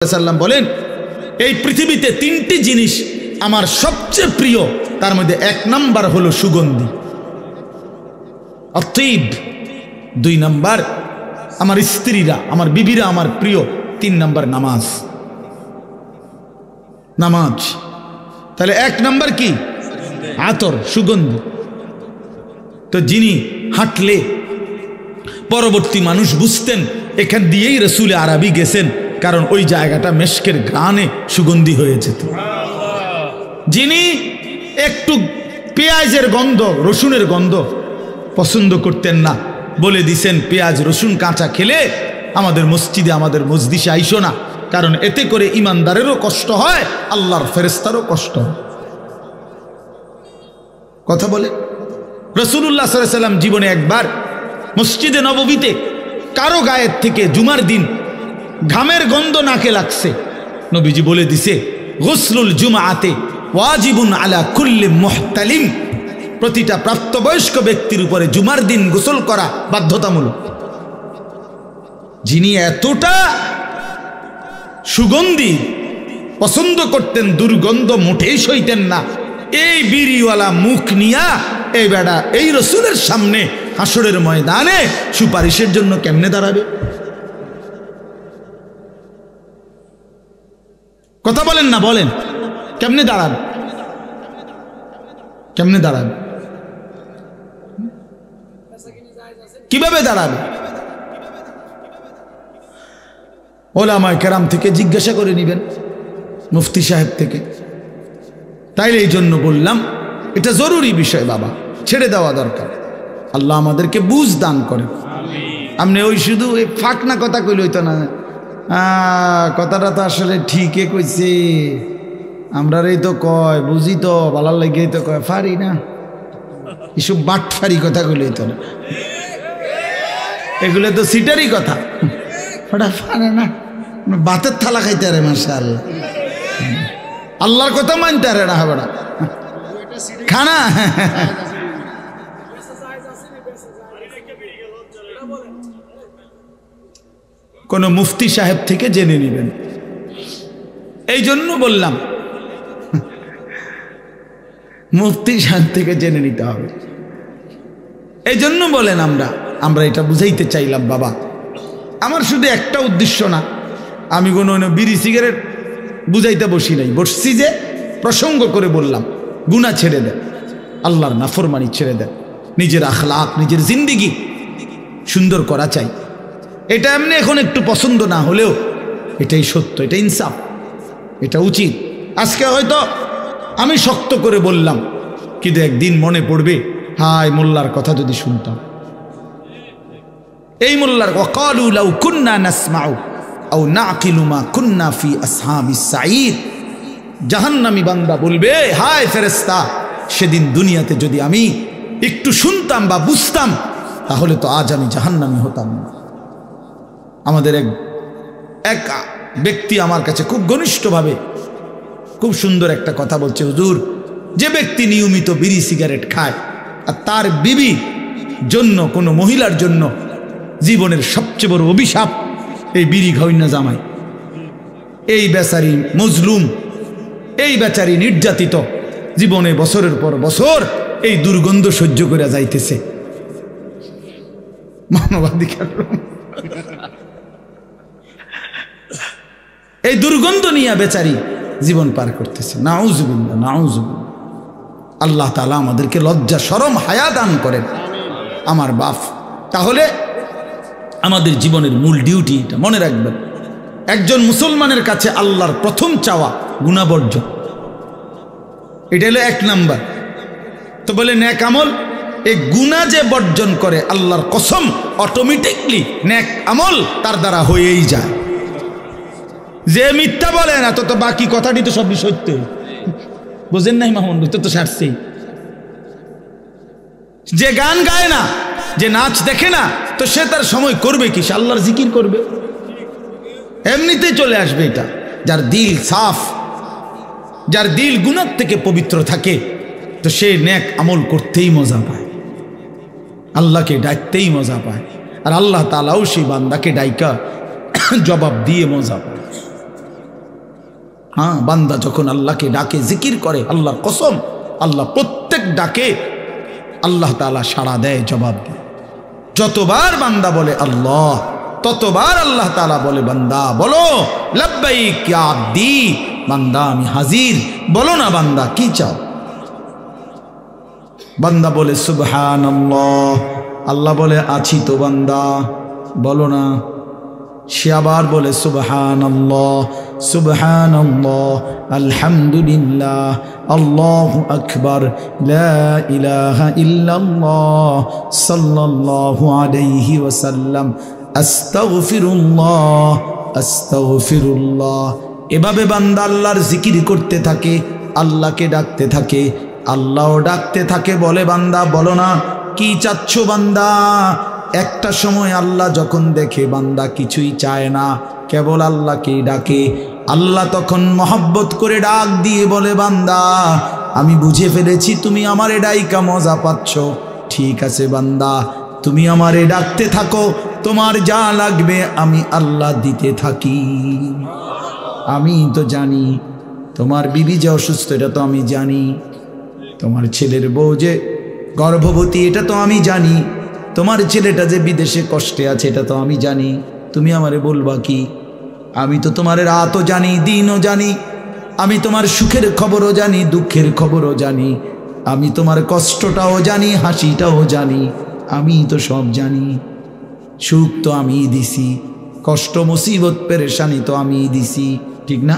সাল্লাম বলেন, এই পৃথিবীতে তিনটি জিনিস আমার সবচেয়ে প্রিয়, তার মধ্যে এক নাম্বার হলো সুগন্ধি, অতএব 2 নাম্বার আমার স্ত্রীরা, আমার বিবিরা আমার প্রিয়, 3 নাম্বার নামাজ। নামাজ তাহলে 1 নাম্বার কি? আতর, সুগন্ধি। তো যিনি হাঁটলে পরবর্তী মানুষ বুঝতেন এখান দিয়েই রসুল আরবি গেছেন, কারণ ওই জায়গাটা মেশকের ঘ্রাণে সুগন্ধি হয়েছে। তো যিনি একটু পেঁয়াজের গন্ধ, রসুনের গন্ধ পছন্দ করতেন না, বলে দিছেন পেঁয়াজ রসুন কাঁচা খেলে আমাদের মসজিদে, আমাদের মজলিসে আইসো না, কারণ এতে করে ইমানদারেরও কষ্ট হয়, আল্লাহর ফেরেশতারও কষ্ট হয়। কথা বলে রাসূলুল্লাহ সাল্লাল্লাহু আলাইহি ওয়াসাল্লাম জীবনে একবার মসজিদে নববীতে কারো গায়ের থেকে জুমার দিন ঘামের গন্ধ নাকে লাগছে, নবীজি বলে দিছে গুসলুল জুমআতে ওয়াজিবুন আলা কুল্লি মুহতালিম, প্রতিটা প্রাপ্তবয়স্ক ব্যক্তির উপরে জুমার দিন গোসল করা বাধ্যতামূলক। যিনি এতটা সুগন্ধি পছন্দ করতেন, দুর্গন্ধ মোটেই সইতেন না, এই বিড়িওয়ালা মুখ নিয়া এই বেড়া এই রসুলের সামনে হাসরের ময়দানে সুপারিশের জন্য কেমনে দাঁড়াবে? কথা বলেন না, বলেন কেমনে দাঁড়াবে? কেমনে দাঁড়াবে? কিভাবে দাঁড়াবে? ওলামায়ে কেরাম থেকে জিজ্ঞাসা করে নিবেন, মুফতি সাহেব থেকে। তাইলে এই জন্য বললাম এটা জরুরি বিষয় বাবা, ছেড়ে দেওয়া দরকার। আল্লাহ আমাদেরকে বুঝ দান করে। আপনি ওই শুধু এই ফাঁকনা কথা কইলে হইতো না, কথাটা তো আসলে ঠিকই কইছে, আমরা এই তো কয় বুঝি তো ভালো লাগে, তো কয় ফারি না, এসব বাটফারি কথা কইলে হইতো না, এগুলো তো সিটারি কথা, ওটা ফারে না, বাতের থালা খাইতে আরে মাশাআল্লাহ, আল্লাহর কথা মানতে আরে না হবে না খানা। কোন মুফতি সাহেব থেকে জেনে নেবেন। এই জন্য বললাম মুফতি সাহেব থেকে জেনে নিতে হবে। এই জন্য বলেন আমরা এটা বুঝাইতে চাইলাম বাবা, আমার শুধু একটা উদ্দেশ্য না, আমি কোনো বিড়ি সিগারেট বুঝাইতে বসি নাই, বসছি যে প্রসঙ্গ করে বললাম গুনাহ ছেড়ে দেন, আল্লাহর নাফরমানি ছেড়ে দেন, নিজের আখলাক, নিজের জিন্দিগি সুন্দর করা চাই। এটা এমনি এখন একটু পছন্দ না হলেও এটাই সত্য, এটা ইনসাফ, এটা উচিত। আজকে হয়তো আমি শক্ত করে বললাম, কিন্তু একদিন মনে পড়বে হায় মোল্লার কথা যদি শুনতাম, এই মোল্লার ওয়াকালু লাউ কুন্না নাসমাউ আও নাকিলু মা কুন্না ফি আসহাবিস সাঈদ, জাহান্নামী বান্দা বলবে হায় ফেরেশতা, সেদিন দুনিয়াতে যদি আমি একটু শুনতাম বা বুঝতাম তাহলে তো আজ আমি জাহান্নামী হতাম না। আমাদের এক ব্যক্তি আমার কাছে খুব ঘনিষ্ঠভাবে খুব সুন্দর একটা কথা বলছে, হুজুর, যে ব্যক্তি নিয়মিত বিড়ি সিগারেট খায় আর তার বিবি জন্য, কোনো মহিলার জন্য জীবনের সবচেয়ে বড় অভিশাপ এই বিড়ি খাওয়াইনা জামাই, এই বেচারি মজলুম, এই বেচারি নির্যাতিত, জীবনে বছরের পর বছর এই দুর্গন্ধ সহ্য করে যাইতেছে। মানবাধিকার এই দুর্গন্ধ নিয়ে বেচারি জীবন পার করতেছে। নাউজুবিল্লাহ, নাউজুবিল্লাহ। আল্লাহ তাআলা আমাদেরকে লজ্জা, শরম, হায়া দান করেন আমার বাপ। তাহলে আমাদের জীবনের মূল ডিউটি এটা মনে রাখবেন, একজন মুসলমানের কাছে আল্লাহর প্রথম চাওয়া গুনাহবর্জন, এটা হলো 1 নাম্বার। তো বলে নেক আমল, এই গুনাহ যে বর্জন করে আল্লাহর কসম অটোমেটিকলি নেক আমল তার দ্বারা হয়েই যায়। যে মিথ্যা বলে না তো বাকি কথাটি তো সবই সত্য, বুঝেন নাই মামুন? তো সারছেই। যে গান গায় না, যে নাচ দেখে না, তো সে তার সময় করবে কি? সে আল্লাহর জিকির করবে, এমনিতেই চলে আসবে এটা। যার দিল সাফ, যার দিল গুনাহ থেকে পবিত্র থাকে, তো সে নেক আমল করতেই মজা পায়, আল্লাহকে ডাকতেই মজা পায়, আর আল্লাহ তাআলাও সেই বান্দাকে ডাইকা জবাব দিয়ে মজা পায়। হ্যাঁ, বান্দা যখন আল্লাহকে ডাকে, জিকির করে, আল্লাহর কসম, আল্লাহ প্রত্যেক ডাকে আল্লাহ তাআলা সাড়া দেয়, জবাব দেয়। যতবার বান্দা বলে আল্লাহ, ততবার আল্লাহ তাআলা বলে বান্দা বলো লাব্বাইক ইয়া আব্দি, বান্দা আমি হাজির, বলো না বান্দা কি চাও। বান্দা বলে সুবহানাল্লাহ, আল্লাহ বলে আছি তো বান্দা, বলো না। সে আবার বলে সুবহানাল্লাহ সুবহানাল্লাহ আলহামদুলিল্লাহ আল্লাহু আকবার লা ইলাহা ইল্লাল্লাহ সাল্লাল্লাহু আলাইহি ওয়াসাল্লাম আস্তাগফিরুল্লাহ আস্তাগফিরুল্লাহ। এভাবে বান্দা আল্লাহর জিকির করতে থাকে, আল্লাহকে ডাকতে থাকে, আল্লাহও ডাকতে থাকে। বলে বান্দা বলো না কি চাচ্ছ বান্দা। একটা সময় আল্লাহ যখন দেখে বান্দা কিছুই চায় না, কেবল আল্লাহকেই ডাকে, আল্লাহ তখন মহব্বত করে ডাক দিয়ে বলে বান্দা আমি বুঝে ফেলেছি তুমি আমারে ডাইকা মজা পাচ্ছ, ঠিক আছে বান্দা তুমি আমারে ডাকতে থাকো, তোমার যা লাগবে আমি আল্লাহ দিতে থাকি। আমি তো জানি তোমার বিবি যে অসুস্থ, এটা তো আমি জানি, তোমার ছেলের বউ যে গর্ভবতী, এটা তো আমি জানি, তোমার ছেলেটা যে বিদেশে কষ্টে আছে, এটা তো আমি জানি, তুমি আমারে বলবা কি? আমি তো তোমার রাতও জানি, দিনও জানি, আমি তোমার সুখের খবরও জানি, দুঃখের খবরও জানি, আমি তোমার কষ্টটাও জানি, হাসিটাও জানি, আমি তো সব জানি। সুখ তো আমিই দিছি, কষ্ট মুসিবত পেরেশানি তো আমিই দিছি, ঠিক না?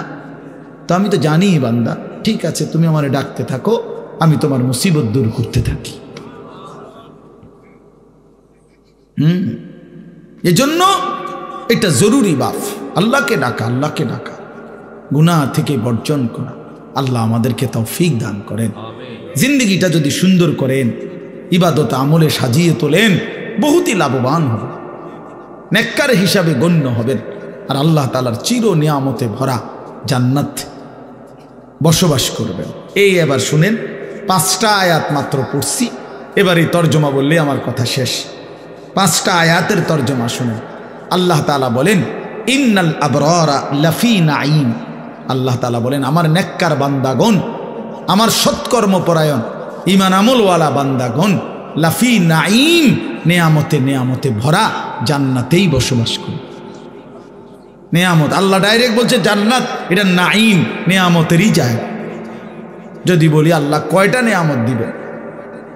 তো আমি তো জানি বান্দা, ঠিক আছে তুমি আমারে ডাকতে থাকো, আমি তোমার মুসিবত দূর করতে থাকি। এজন্য এটা জরুরি বাপ, আল্লাহকে ডাকা, আল্লাহকে ডাকা, গুনাহ থেকে বর্জন করা। আল্লাহ আমাদেরকে তৌফিক দান করেন। জিন্দগিটা যদি সুন্দর করেন, ইবাদত আমলে সাজিয়ে তোলেন, বহুতই লাভবান হবে, নেককার হিসাবে গণ্য হবেন, আর আল্লাহ তাআলার চির নিয়ামতে ভরা জান্নাত বসবাস করবেন। এই এবার শুনেন, 5টা আয়াত মাত্র পড়ছি, এবার এই তর্জমা বললে আমার কথা শেষ। 5টা আয়াতের তর্জমা শুনেন। আল্লাহ তাআলা বলেন ইন্নাল আবরারা লাফি নাঈম। আল্লাহ তাআলা বলেন আমার নেককার বান্দাগণ, আমার সৎকর্মপরায়ণ ঈমান আমলওয়ালা বান্দাগণ লাফি নাঈম, নেয়ামতে নেয়ামতে ভরা জান্নাতেই বসবাস করে। নেয়ামত, আল্লাহ ডাইরেক্ট বলছে জান্নাত, এটা নাঈম, নেয়ামতেরই জায়গা। যদি বলি আল্লাহ কয়টা নেয়ামত দিবেন,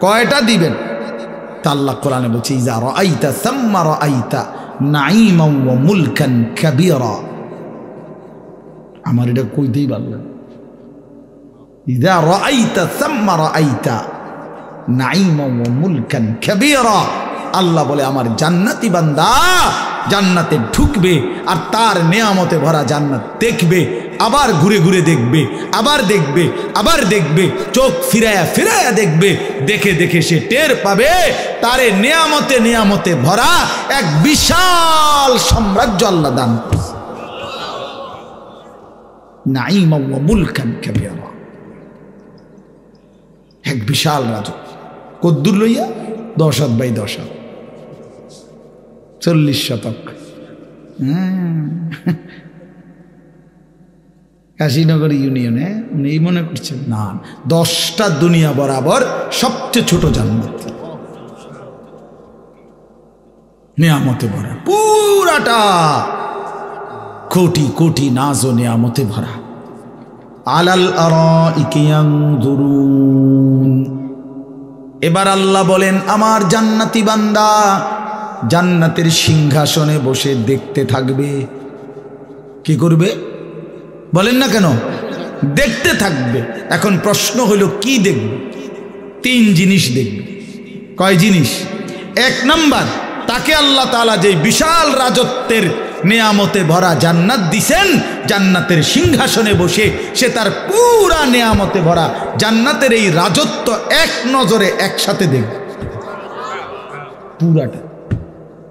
কয়টা দিবেন, তা আল্লাহ কোরআনে বলছে ইজা রাআইতা সাম্মা রাআইতা নাঈমান ওয়া মুলকান কাবীরা। আমার এটা কইতেই পারলেন, ইজা রাআইতা সাম্মা রাআইতা নাঈমান ওয়া মুলকান কাবীরা। আল্লাহ বলে আমার জান্নাতি বান্দা জান্নাতে ঢুকবে আর তার নেয়ামতে ভরা জান্নাত দেখবে, আবার ঘুরে ঘুরে দেখবে, আবার দেখবে, আবার দেখবে, চোখ ফিরায়া ফিরায়া দেখবে, দেখে দেখে সে টের পাবে তারে নেয়ামতে নেয়ামতে ভরা এক বিশাল সাম্রাজ্য আল্লাহ দান করেছে। নাঈমান ওয়া মুলকান কাবীরা, এক বিশাল রাজত্ব। কদ্দুর লইয়া 10 হাত বাই 10 হাত, 40 শতক। কাশীনগর ইউনিয়নে উনি মনে করছেন না, 10টা দুনিয়া বরাবর সবচেয়ে ছোট জান্নাত, নিয়ামতে ভরা, পুরাটা কোটি কোটি নাজ ও নিয়ামতে ভরা। আলাল আরাইকি ইয়ানজুরুন। এবার আল্লাহ বলেন আমার জান্নাতি বান্দা জান্নাতের সিংহাসনে বসে দেখতে থাকবে। কি করবে বলেন না কেন? দেখতে থাকবে। এখন প্রশ্ন হলো কি দেখবে? 3 জিনিস দেখবে। কয় জিনিস? 1 নাম্বার, তাকে আল্লাহ তাআলা যে বিশাল রাজত্বের নেয়ামতে ভরা জান্নাত দিছেন, জান্নাতের সিংহাসনে বসে সে তার পুরা নেয়ামতে ভরা জান্নাতের এই রাজত্ব এক নজরে একসাথে দেখবে, পুরাটা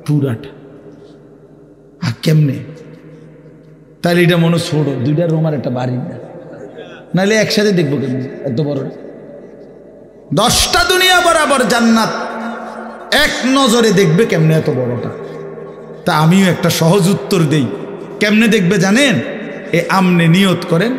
পুরাটা। আর কেমনে? তাহলে এটা মনে ছোট, 2টা রুম আর একটা বাড়ি, নাহলে একসাথে দেখবো কেমনে এত বড়? 10টা দুনিয়া বরাবর জান্নাত এক নজরে দেখবে কেমনে এত বড়টা? তা আমিও একটা সহজ উত্তর দেই। কেমনে দেখবে জানেন? আমনে নিয়ত করেন